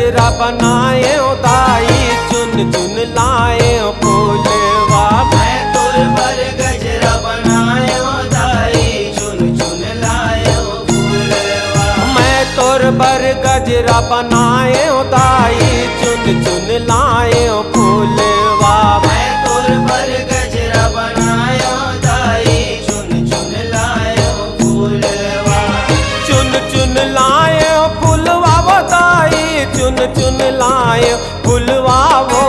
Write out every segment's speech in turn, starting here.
गजरा बनाए दाई चुन चुन लाए फूलवा। मैं तोर पर गजरा बनाए दाई चुन चुन लाए फूलवा। मैं तोर पर गजरा बनाए दाई चुन चुन लाए फूलवा। मैं तोर पर गजरा बनाए दाई चुन चुन लाए फूलवा। चुन चुन लाए फूलवा वो दाई चुन चुन लाए फूलवा वो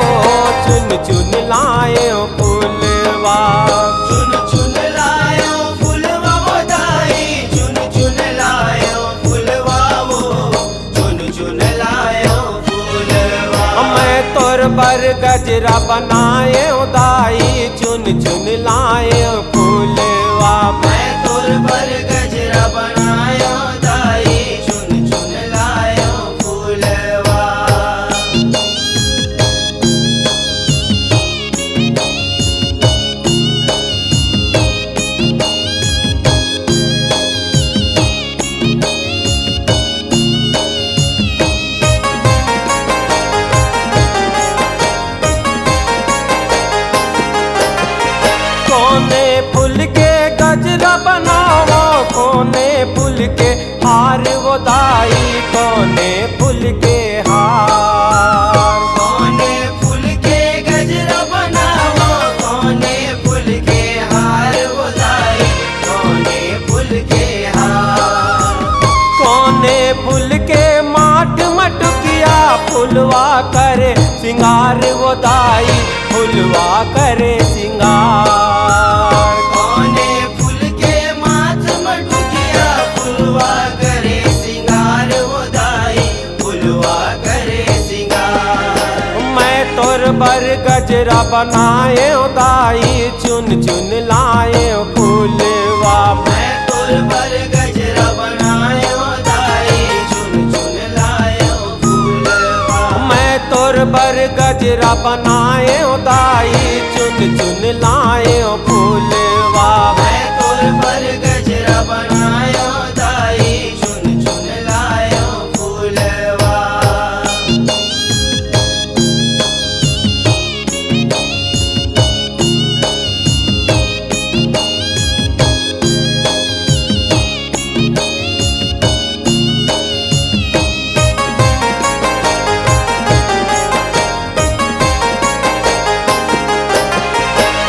चुन चुन लाए फूलवा। चुन चुन लाए फूलवा वो दाई चुन चुन लाए फूलवा वो चुन चुन लाए फूलवा। मैं तोर पर गजरा बनाए दाई चुन चुन लाए फूलवा। मैं तोर पर गजरा बनाए दाई चुन चुन लाए फूलवा। कोने फूल के गजरा बनाओ कोने फूल के हार वो दाई कोने फूल के हार। कोने फूल के गजरा बनाओ कोने फूल के हार वो दाई कोने फूल के हार। कोने फूल के माट मटुकिया फुलवा करे सिंगार वो दाई फुलवा करे सिंगार। कोने फूल के माथ मटुकिया फुलवा करे सिंगार वो दाई फुलवा करे सिंगार। मैं तोर पर गजरा बनाए दाई चुन चुन लाए फूलवा। मैं तोर पर गजरा बनाए दाई चुन चुन लाए फूलवा। मैं तोर पर गजरा बनाए दाई चुन चुन लाए फूलवा। मैं तोर पर गजरा बनाए दाई चुन चुन लाए फूलवा।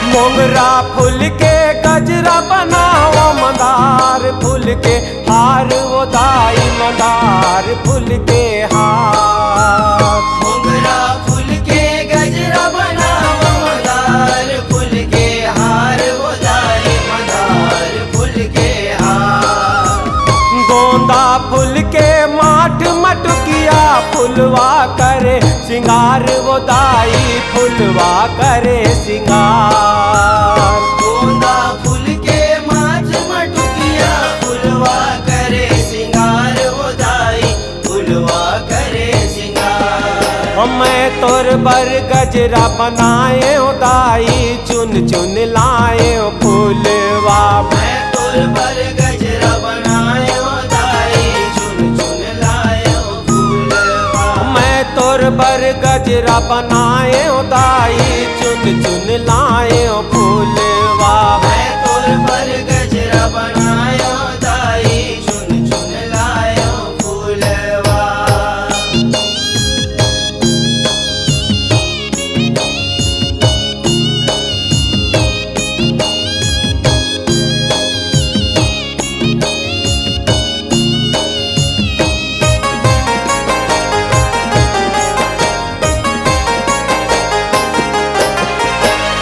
मोगरा फूल के गजरा बनाओ मंदार फूल के हार वो दाई मंदार फूल के हार। मोगरा फूल के गजरा बनाओ मंदार फूल के हार वो दाई मंदार फूल के हार। गोंदा फूल के माठ मटुकिया फुलवा करे सिंगार वो दाई फुलवा करे सिंगार। गोंदा फूल के माथ मटुकिया फुलवा करे सिंगार वो दाई फुलवा करे सिंगार। मैं तोर पर गजरा बनाए दाई चुन चुन लाए फूलवा। मैं तोर पर गजरा बनाए दाई चुन चुन लाए फूलवा। मैं तोर पर गजरा बनाए दाई चुन चुन लाए फूलवा। मैं तोर पर गजरा बनाए दाई चुन चुन लाए फूलवा।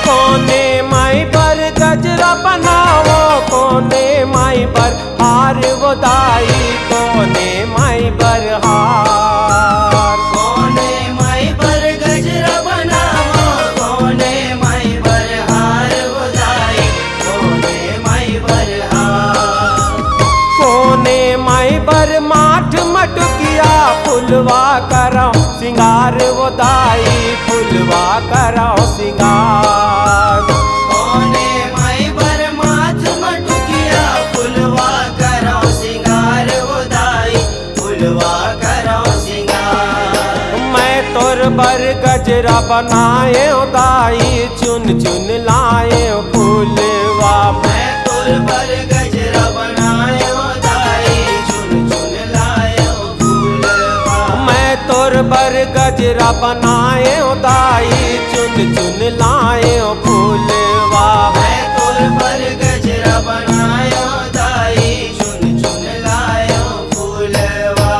कोने माई पर गजरा बनाओ कोने माई पर हार वो दाई कोने माई पर हार। कोने माई पर गजरा बनाओ कोने माई पर हार वो दाई कोने माई पर हार। कोने माई पर माठ मटुकिया फुलवा करो सिंगार वो दाई फुलवा करो सिंगार। कोने माई पर माथ मटुकिया फुलवा करो सिंगार वो दाई फुलवा करो सिंगार। तोर बर गजरा बनाए दाई चुन चुन लाए फूलवा। मैं तोर बर गजरा बनायो दाई चुन चुन लायो फूलवा। मैं तोर बर गजरा बनाए दाई चुन चुन लाए फूलवा। मैं तोर बर गजरा बनायो दाई चुन चुन लायो फूलवा।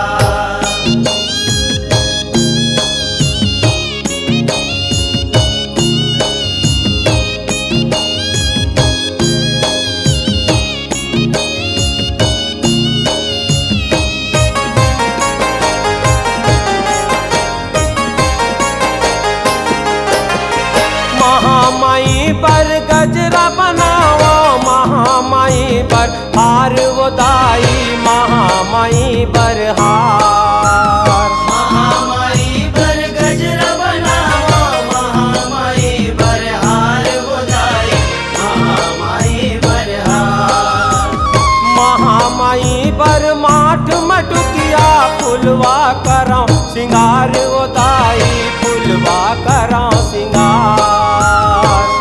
महामाई पर गजरा बनाओ महामाई पर हार वो दाई महामाई पर हार। महामाई पर गजरा बनाओ महामाई पर हार वो दाई महामाई पर हार। महामाई पर माठ मटुकिया फुलवा करो सिंगार वो दाई फुलवा करो सिंगार।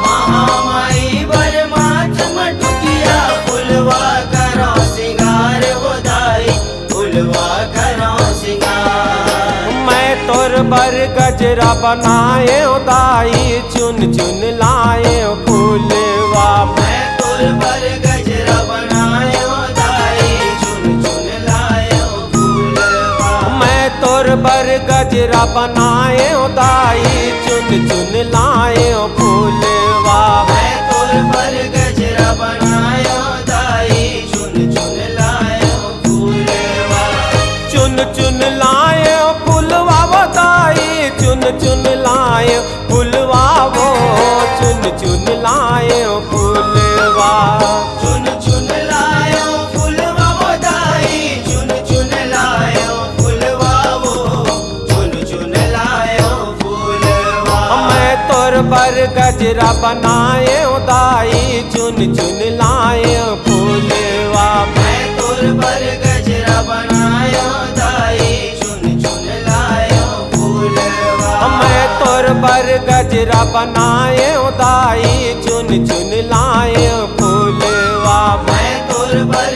महामाई पर माथ मटुकिया फुलवा करो सिंगार वो दाई फुलवा करो सिंगार। मैं तोर बर गजरा बनाए दाई चुन चुन लाए फूलवा। मैं तोर बर गजरा बनायो दाई चुन चुन लायो फूलवा। मैं तोर बर गजरा बनाए दाई चुन चुन लाए फूलवा। मैं तोर बर गजरा बनायो दाई चुन चुन लायो फूलवा। चुन चुन लाए फूलवा वो दाई चुन चुन लाए फूलवा वो चुन चुन लाए फूलवा। चुन चुन लायो फूलवा वो दाई चुन चुन लायो फूलवा वो चुन चुन लायो फूलवा। मैं तोर बर गजरा बनाए दाई चुन चुन लाए फूलवा। मैं तोर बर गजरा बनायो दाई चुन चुन लायो फूलवा। मैं तोर बर गजरा बनाए दाई चुन चुन लाए फूलवा। मैं तोर बर